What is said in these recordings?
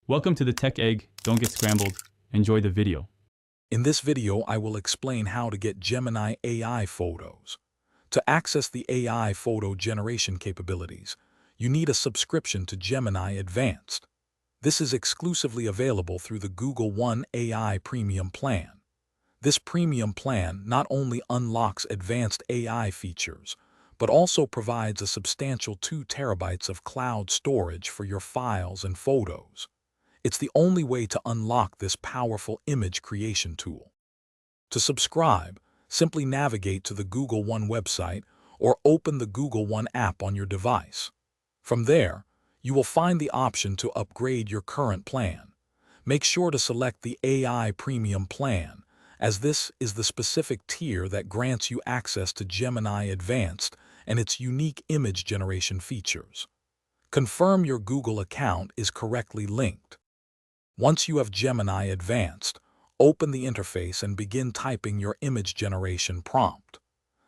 Welcome to the Tech Egg. Don't get scrambled. Enjoy the video. In this video, I will explain how to get Gemini AI photos. To access the AI photo generation capabilities, you need a subscription to Gemini Advanced. This is exclusively available through the Google One AI Premium plan. This premium plan not only unlocks advanced AI features, but also provides a substantial 2 terabytes of cloud storage for your files and photos. It's the only way to unlock this powerful image creation tool. To subscribe, simply navigate to the Google One website or open the Google One app on your device. From there, you will find the option to upgrade your current plan. Make sure to select the AI Premium plan, as this is the specific tier that grants you access to Gemini Advanced and its unique image generation features. Confirm your Google account is correctly linked. Once you have Gemini Advanced, open the interface and begin typing your image generation prompt.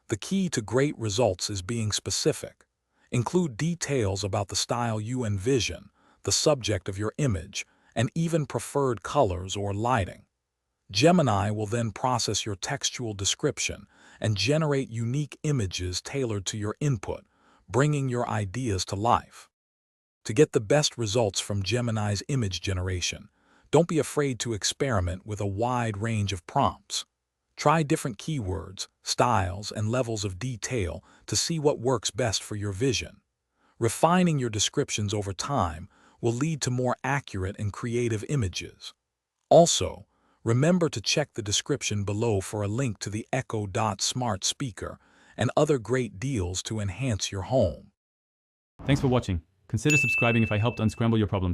The key to great results is being specific. Include details about the style you envision, the subject of your image, and even preferred colors or lighting. Gemini will then process your textual description and generate unique images tailored to your input, bringing your ideas to life. To get the best results from Gemini's image generation, don't be afraid to experiment with a wide range of prompts. Try different keywords, styles, and levels of detail to see what works best for your vision. Refining your descriptions over time will lead to more accurate and creative images. Also, remember to check the description below for a link to the Echo Dot smart speaker and other great deals to enhance your home. Thanks for watching. Consider subscribing if I helped unscramble your problems.